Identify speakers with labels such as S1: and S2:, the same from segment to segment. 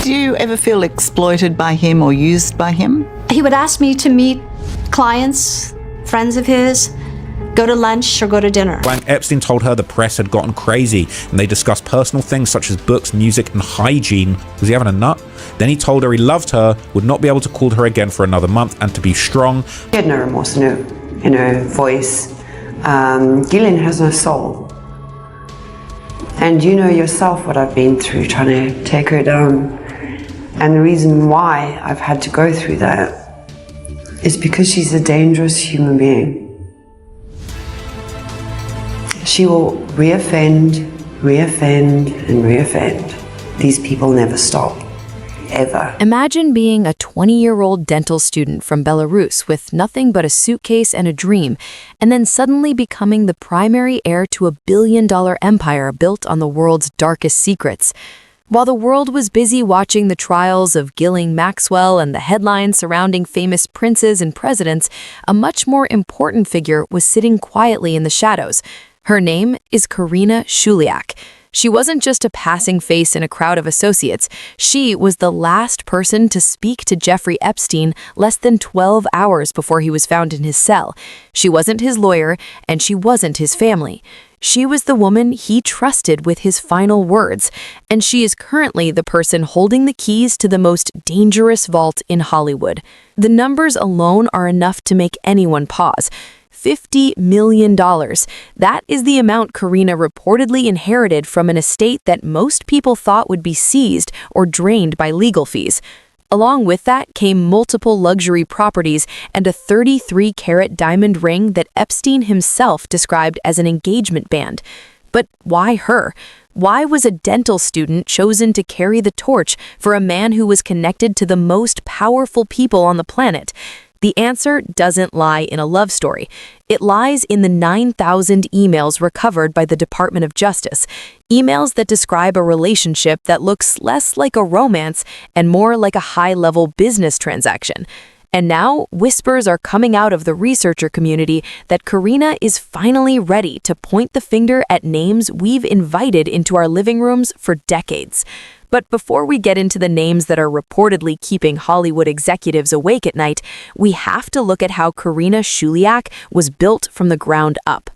S1: Do you ever feel exploited by him or used by him?
S2: He would ask me to meet clients, friends of his, go to lunch or go to dinner.
S3: Epstein told her the press had gotten crazy and they discussed personal things such as books, music, and hygiene. Was he having a nut? Then he told her he loved her, would not be able to call her again for another month, and to be strong.
S4: He had no remorse, no voice. Ghilaine has no soul. And you know yourself what I've been through trying to take her down. And the reason why I've had to go through that is because she's a dangerous human being. She will reoffend, and reoffend. These people never stop, ever.
S5: Imagine being a 20-year-old dental student from Belarus with nothing but a suitcase and a dream, and then suddenly becoming the primary heir to a billion-dollar empire built on the world's darkest secrets. While the world was busy watching the trials of Ghilaine Maxwell and the headlines surrounding famous princes and presidents, a much more important figure was sitting quietly in the shadows. Her name is Karina Shuliak. She wasn't just a passing face in a crowd of associates. She was the last person to speak to Jeffrey Epstein less than 12 hours before he was found in his cell. She wasn't his lawyer, and she wasn't his family. She was the woman he trusted with his final words, and she is currently the person holding the keys to the most dangerous vault in Hollywood. The numbers alone are enough to make anyone pause. $50 million. That is the amount Karina reportedly inherited from an estate that most people thought would be seized or drained by legal fees. Along with that came multiple luxury properties and a 33-carat diamond ring that Epstein himself described as an engagement band. But why her? Why was a dental student chosen to carry the torch for a man who was connected to the most powerful people on the planet? The answer doesn't lie in a love story. It lies in the 9,000 emails recovered by the Department of Justice, emails that describe a relationship that looks less like a romance and more like a high-level business transaction. And now, whispers are coming out of the researcher community that Karina is finally ready to point the finger at names we've invited into our living rooms for decades. But before we get into the names that are reportedly keeping Hollywood executives awake at night, we have to look at how Karina Shuliak was built from the ground up.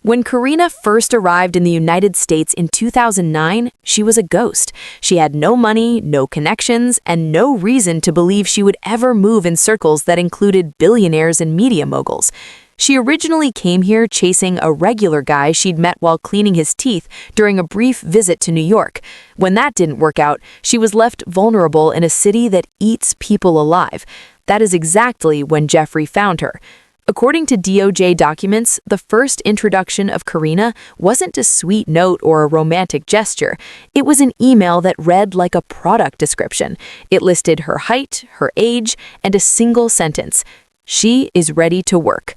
S5: When Karina first arrived in the United States in 2009, she was a ghost. She had no money, no connections, and no reason to believe she would ever move in circles that included billionaires and media moguls. She originally came here chasing a regular guy she'd met while cleaning his teeth during a brief visit to New York. When that didn't work out, she was left vulnerable in a city that eats people alive. That is exactly when Jeffrey found her. According to DOJ documents, the first introduction of Karina wasn't a sweet note or a romantic gesture. It was an email that read like a product description. It listed her height, her age, and a single sentence: "She is ready to work."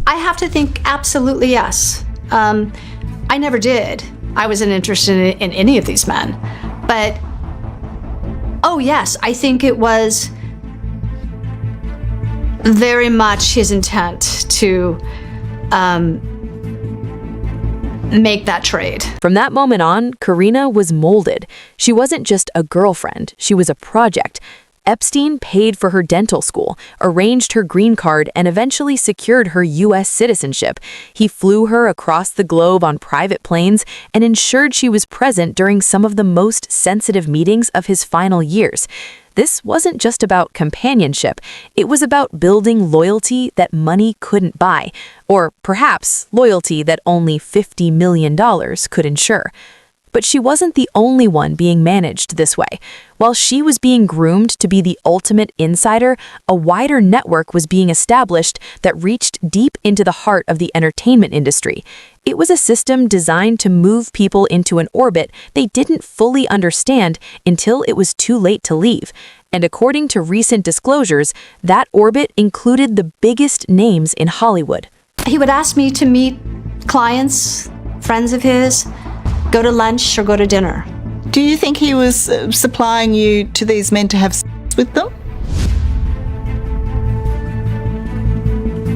S2: I have to think absolutely yes. I never did. I wasn't interested in any of these men. But, oh yes, I think it was very much his intent to make that trade.
S5: From that moment on, Karina was molded. She wasn't just a girlfriend, she was a project. Epstein paid for her dental school, arranged her green card, and eventually secured her U.S. citizenship. He flew her across the globe on private planes and ensured she was present during some of the most sensitive meetings of his final years. This wasn't just about companionship. It was about building loyalty that money couldn't buy, or perhaps loyalty that only $50 million could ensure. But she wasn't the only one being managed this way. While she was being groomed to be the ultimate insider, a wider network was being established that reached deep into the heart of the entertainment industry. It was a system designed to move people into an orbit they didn't fully understand until it was too late to leave. And according to recent disclosures, that orbit included the biggest names in Hollywood.
S2: He would ask me to meet clients, friends of his, go to lunch or go to dinner.
S1: Do you think he was supplying you to these men to have sex with them?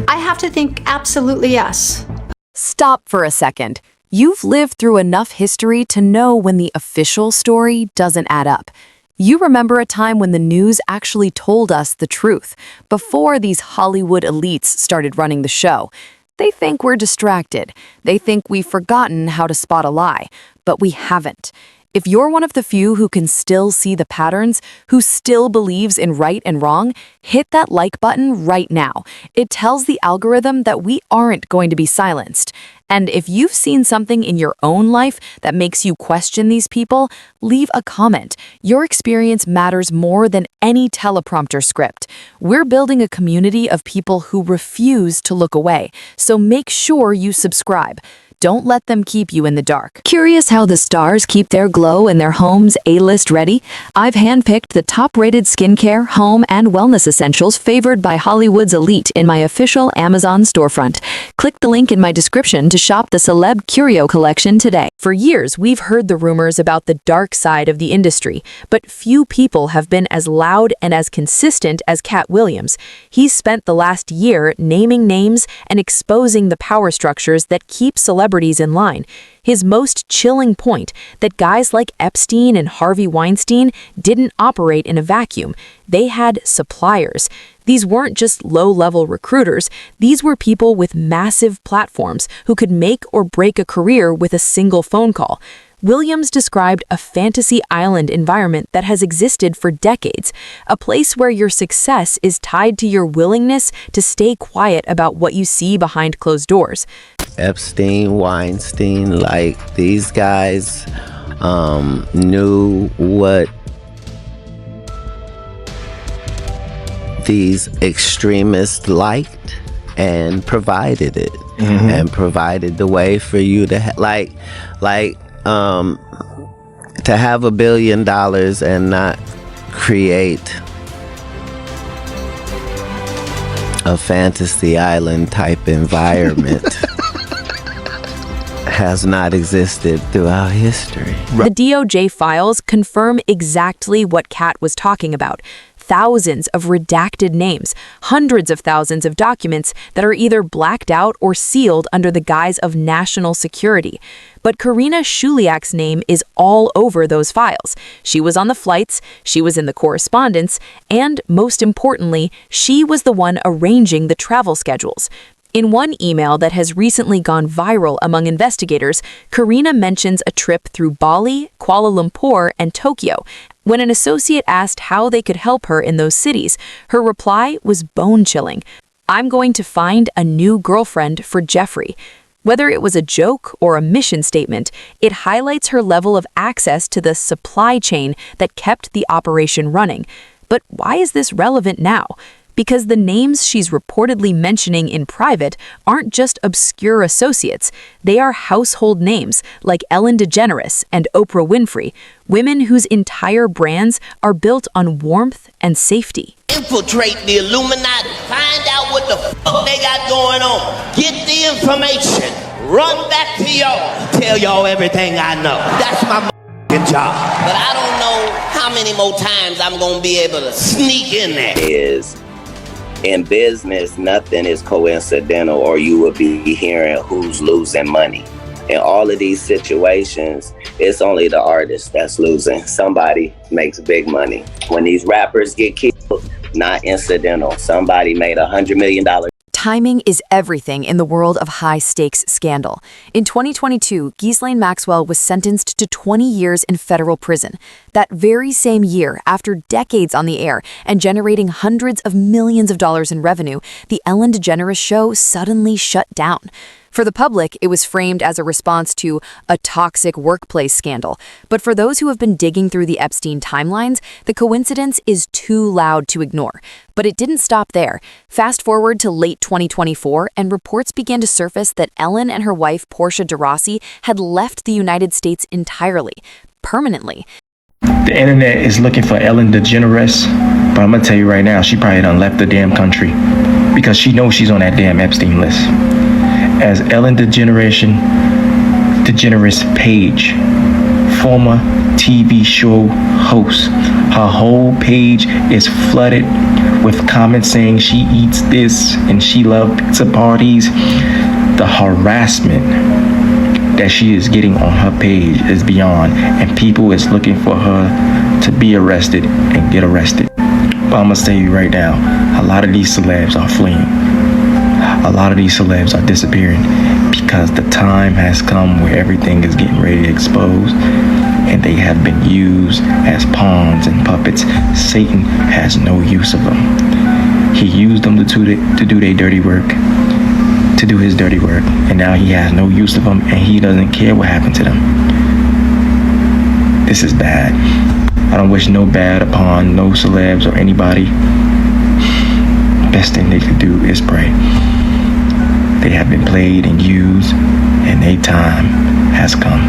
S2: I have to think absolutely yes.
S5: Stop for a second. You've lived through enough history to know when the official story doesn't add up. You remember a time when the news actually told us the truth, before these Hollywood elites started running the show. They think we're distracted. They think we've forgotten how to spot a lie, but we haven't. If you're one of the few who can still see the patterns, who still believes in right and wrong, hit that like button right now. It tells the algorithm that we aren't going to be silenced. And if you've seen something in your own life that makes you question these people, leave a comment. Your experience matters more than any teleprompter script. We're building a community of people who refuse to look away, so make sure you subscribe. Don't let them keep you in the dark. Curious how the stars keep their glow in their homes A-list ready? I've handpicked the top-rated skincare, home, and wellness essentials favored by Hollywood's elite in my official Amazon storefront. Click the link in my description to shop the Celeb Curio collection today. For years, we've heard the rumors about the dark side of the industry, but few people have been as loud and as consistent as Katt Williams. He's spent the last year naming names and exposing the power structures that keep celebrities in line. His most chilling point, that guys like Epstein and Harvey Weinstein didn't operate in a vacuum. They had suppliers. These weren't just low-level recruiters. These were people with massive platforms who could make or break a career with a single phone call. Williams described a fantasy island environment that has existed for decades, a place where your success is tied to your willingness to stay quiet about what you see behind closed doors.
S6: Epstein, Weinstein, like these guys knew what these extremists liked and provided it, and provided the way for you to to have $1 billion and not create a fantasy island type environment has not existed throughout history.
S5: The DOJ files confirm exactly what Katt was talking about. Thousands of redacted names, hundreds of thousands of documents that are either blacked out or sealed under the guise of national security. But Karina Shuliak's name is all over those files. She was on the flights, she was in the correspondence, and most importantly, she was the one arranging the travel schedules. In one email that has recently gone viral among investigators, Karina mentions a trip through Bali, Kuala Lumpur, and Tokyo. When an associate asked how they could help her in those cities, her reply was bone-chilling. "I'm going to find a new girlfriend for Jeffrey." Whether it was a joke or a mission statement, it highlights her level of access to the supply chain that kept the operation running. But why is this relevant now? Because the names she's reportedly mentioning in private aren't just obscure associates. They are household names like Ellen DeGeneres and Oprah Winfrey, women whose entire brands are built on warmth and safety.
S7: Infiltrate the Illuminati, find out what the fuck they got going on, get the information, run back to y'all, tell y'all everything I know. That's my job. But I don't know how many more times I'm gonna be able to sneak in there.
S6: In business, nothing is coincidental, or you will be hearing who's losing money. In all of these situations, it's only the artist that's losing. Somebody makes big money. When these rappers get killed, not incidental. Somebody made $100 million.
S5: Timing is everything in the world of high-stakes scandal. In 2022, Ghilaine Maxwell was sentenced to 20 years in federal prison. That very same year, after decades on the air and generating hundreds of millions of dollars in revenue, the Ellen DeGeneres show suddenly shut down. For the public, it was framed as a response to a toxic workplace scandal. But for those who have been digging through the Epstein timelines, the coincidence is too loud to ignore. But it didn't stop there. Fast forward to late 2024, and reports began to surface that Ellen and her wife, Portia de Rossi, had left the United States entirely, permanently.
S8: The internet is looking for Ellen DeGeneres, but I'm gonna tell you right now, she probably done left the damn country because she knows she's on that damn Epstein list. As Ellen DeGeneres Page, former TV show host, her whole page is flooded with comments saying she eats this and she loves pizza parties. The harassment that she is getting on her page is beyond, and people is looking for her to be arrested and get arrested. But I'm gonna tell you right now, a lot of these celebs are fleeing. A lot of these celebs are disappearing because the time has come where everything is getting ready to expose, and they have been used as pawns and puppets. Satan has no use of them. He used them to do their dirty work, to do his dirty work, and now he has no use of them, and he doesn't care what happened to them. This is bad. I don't wish no bad upon no celebs or anybody. Best thing they could do is pray. They have been played and used, and their time has come.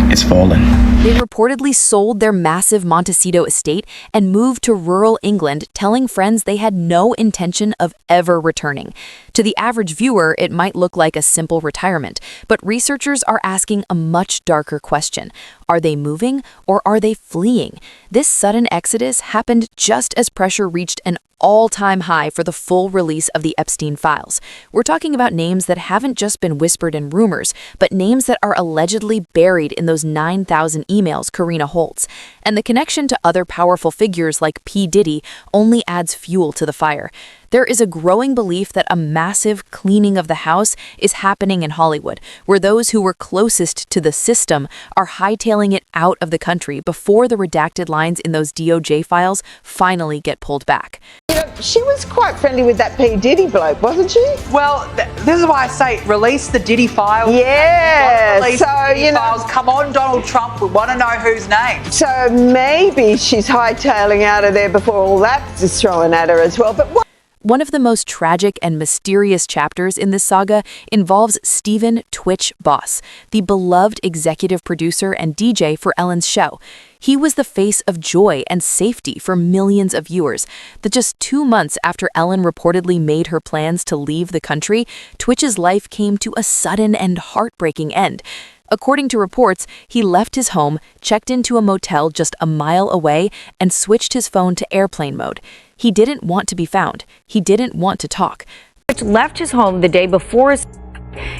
S8: It's fallen.
S5: They reportedly sold their massive Montecito estate and moved to rural England, telling friends they had no intention of ever returning. To the average viewer, it might look like a simple retirement, but researchers are asking a much darker question. Are they moving or are they fleeing? This sudden exodus happened just as pressure reached an all-time high for the full release of the Epstein files. We're talking about names that haven't just been whispered in rumors, but names that are allegedly buried in those 9,000 emails Karina holds. And the connection to other powerful figures like P. Diddy only adds fuel to the fire. There is a growing belief that a massive cleaning of the house is happening in Hollywood, where those who were closest to the system are hightailing it out of the country before the redacted lines in those DOJ files finally get pulled back.
S9: You know, she was quite friendly with that P. Diddy bloke, wasn't she?
S10: Well, this is why I say release the Diddy files.
S9: Yeah,
S10: release
S9: so,
S10: the Diddy
S9: you know.
S10: files. Come on, Donald Trump, we want to know whose name.
S9: So maybe she's hightailing out of there before all that is thrown at her as well. But what?
S5: One of the most tragic and mysterious chapters in this saga involves Stephen Twitch Boss, the beloved executive producer and DJ for Ellen's show. He was the face of joy and safety for millions of viewers. But just 2 months after Ellen reportedly made her plans to leave the country, Twitch's life came to a sudden and heartbreaking end. According to reports, he left his home, checked into a motel just a mile away, and switched his phone to airplane mode. He didn't want to be found. He didn't want to talk.
S11: Twitch left his home the day before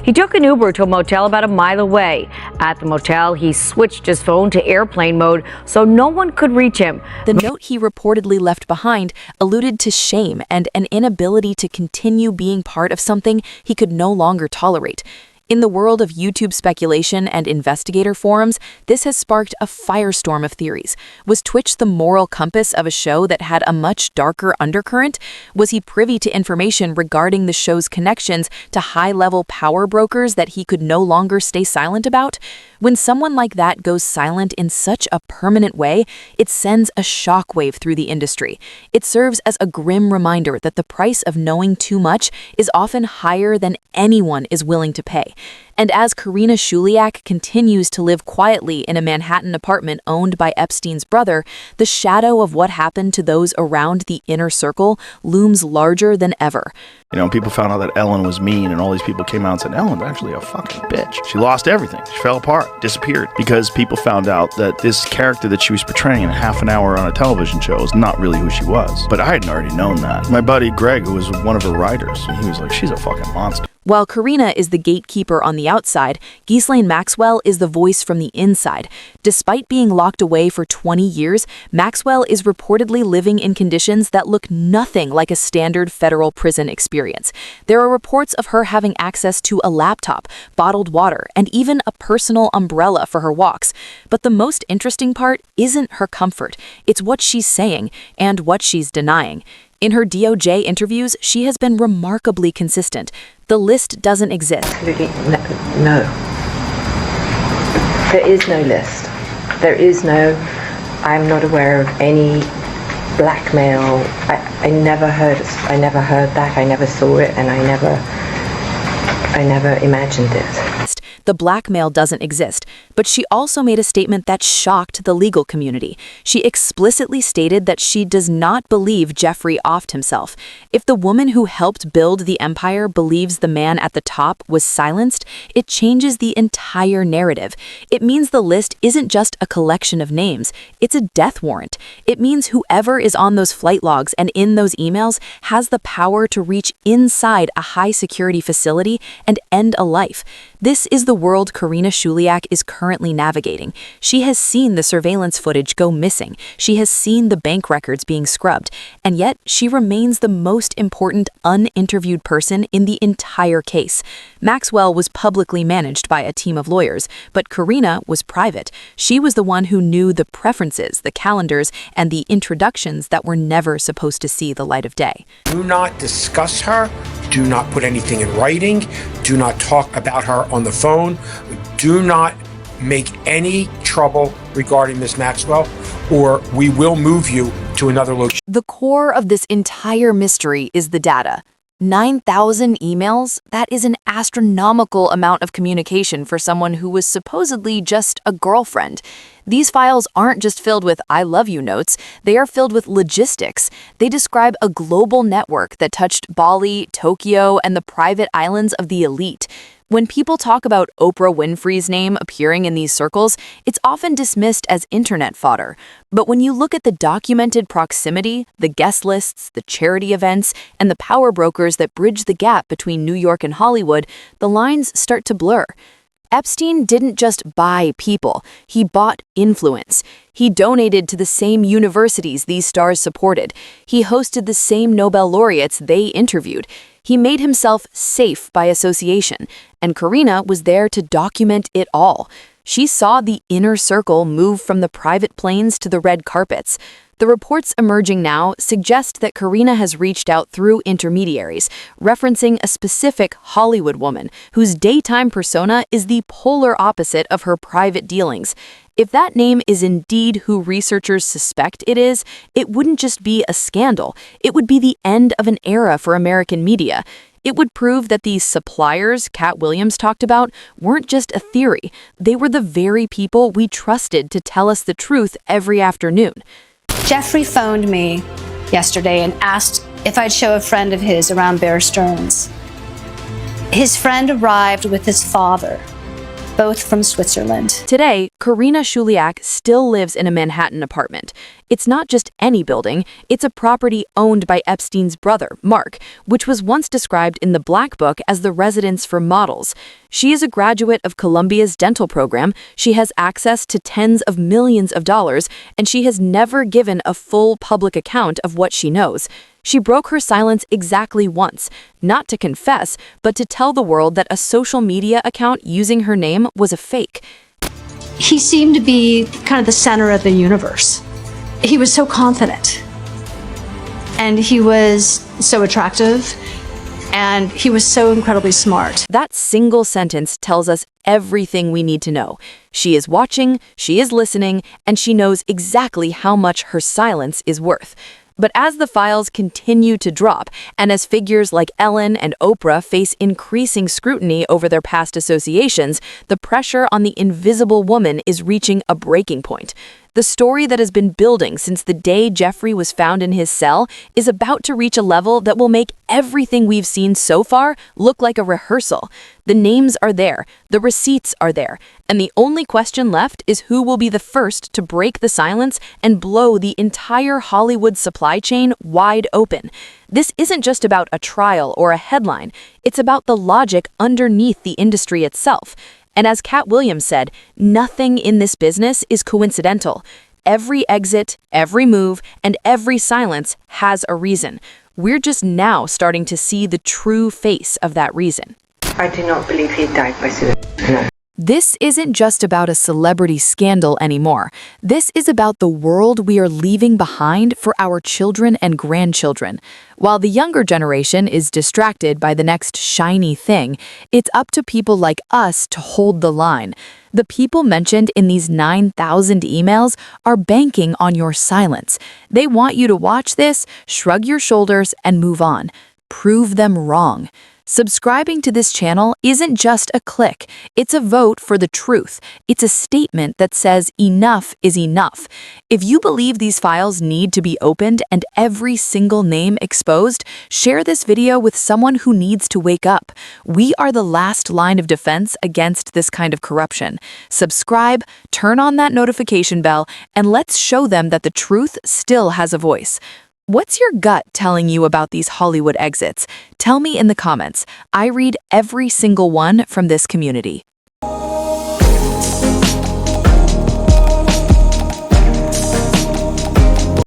S11: he took an Uber to a motel about a mile away. At the motel, he switched his phone to airplane mode so no one could reach him.
S5: The note he reportedly left behind alluded to shame and an inability to continue being part of something he could no longer tolerate. In the world of YouTube speculation and investigator forums, this has sparked a firestorm of theories. Was Twitch the moral compass of a show that had a much darker undercurrent? Was he privy to information regarding the show's connections to high-level power brokers that he could no longer stay silent about? When someone like that goes silent in such a permanent way, it sends a shockwave through the industry. It serves as a grim reminder that the price of knowing too much is often higher than anyone is willing to pay. And as Karina Shuliaak continues to live quietly in a Manhattan apartment owned by Epstein's brother, the shadow of what happened to those around the inner circle looms larger than ever.
S12: You know, people found out that Ellen was mean, and all these people came out and said, Ellen's actually a fucking bitch. She lost everything. She fell apart, disappeared, because people found out that this character that she was portraying in half an hour on a television show is not really who she was. But I had already known that. My buddy Greg, who was one of her writers, he was like, she's a fucking monster.
S5: While Karina is the gatekeeper on the outside, Ghilaine Maxwell is the voice from the inside. Despite being locked away for 20 years, Maxwell is reportedly living in conditions that look nothing like a standard federal prison experience. There are reports of her having access to a laptop, bottled water, and even a personal umbrella for her walks. But the most interesting part isn't her comfort. It's what she's saying and what she's denying. In her DOJ interviews, she has been remarkably consistent. The list doesn't exist.
S13: No. There is no list. There is no, I'm not aware of any blackmail. I never heard that. I never saw it, and I never imagined it.
S5: The blackmail doesn't exist. But she also made a statement that shocked the legal community. She explicitly stated that she does not believe Jeffrey offed himself. If the woman who helped build the empire believes the man at the top was silenced, it changes the entire narrative. It means the list isn't just a collection of names, it's a death warrant. It means whoever is on those flight logs and in those emails has the power to reach inside a high-security facility and end a life. This is the world Karina Shuliaak is currently navigating. She has seen the surveillance footage go missing. She has seen the bank records being scrubbed. And yet, she remains the most important uninterviewed person in the entire case. Maxwell was publicly managed by a team of lawyers, but Karina was private. She was the one who knew the preferences, the calendars, and the introductions that were never supposed to see the light of day.
S14: Do not discuss her. Do not put anything in writing. Do not talk about her on the phone. Do not make any trouble regarding Miss Maxwell, or we will move you to another location.
S5: The core of this entire mystery is the data. 9,000 emails? That is an astronomical amount of communication for someone who was supposedly just a girlfriend. These files aren't just filled with I love you notes, they are filled with logistics. They describe a global network that touched Bali, Tokyo, and the private islands of the elite. When people talk about Oprah Winfrey's name appearing in these circles, it's often dismissed as internet fodder. But when you look at the documented proximity, the guest lists, the charity events, and the power brokers that bridge the gap between New York and Hollywood, the lines start to blur. Epstein didn't just buy people, he bought influence. He donated to the same universities these stars supported. He hosted the same Nobel laureates they interviewed. He made himself safe by association, and Karina was there to document it all. She saw the inner circle move from the private planes to the red carpets. The reports emerging now suggest that Karina has reached out through intermediaries, referencing a specific Hollywood woman whose daytime persona is the polar opposite of her private dealings. If that name is indeed who researchers suspect it is, it wouldn't just be a scandal. It would be the end of an era for American media. It would prove that these suppliers Katt Williams talked about weren't just a theory. They were the very people we trusted to tell us the truth every afternoon.
S2: Jeffrey phoned me yesterday and asked if I'd show a friend of his around Bear Stearns. His friend arrived with his father, both from Switzerland.
S5: Today, Karina Shuliaak still lives in a Manhattan apartment. It's not just any building, it's a property owned by Epstein's brother, Mark, which was once described in the Black Book as the residence for models. She is a graduate of Columbia's dental program, she has access to tens of millions of dollars, and she has never given a full public account of what she knows. She broke her silence exactly once, not to confess, but to tell the world that a social media account using her name was a fake.
S2: He seemed to be kind of the center of the universe. He was so confident, and he was so attractive, and he was so incredibly smart.
S5: That single sentence tells us everything we need to know. She is watching, she is listening, and she knows exactly how much her silence is worth. But as the files continue to drop, and as figures like Ellen and Oprah face increasing scrutiny over their past associations, the pressure on the invisible woman is reaching a breaking point. The story that has been building since the day Jeffrey was found in his cell is about to reach a level that will make everything we've seen so far look like a rehearsal. The names are there, the receipts are there, and the only question left is who will be the first to break the silence and blow the entire Hollywood supply chain wide open. This isn't just about a trial or a headline, it's about the logic underneath the industry itself. And as Katt Williams said, nothing in this business is coincidental. Every exit, every move, and every silence has a reason. We're just now starting to see the true face of that reason.
S13: I do not believe he died by suicide. No.
S5: This isn't just about a celebrity scandal anymore. This is about the world we are leaving behind for our children and grandchildren. While the younger generation is distracted by the next shiny thing, it's up to people like us to hold the line. The people mentioned in these 9,000 emails are banking on your silence. They want you to watch this, shrug your shoulders, and move on. Prove them wrong. Subscribing to this channel isn't just a click, it's a vote for the truth. It's a statement that says enough is enough. If you believe these files need to be opened and every single name exposed, share this video with someone who needs to wake up. We are the last line of defense against this kind of corruption. Subscribe, turn on that notification bell, and let's show them that the truth still has a voice. What's your gut telling you about these Hollywood exits? Tell me in the comments. I read every single one from this community.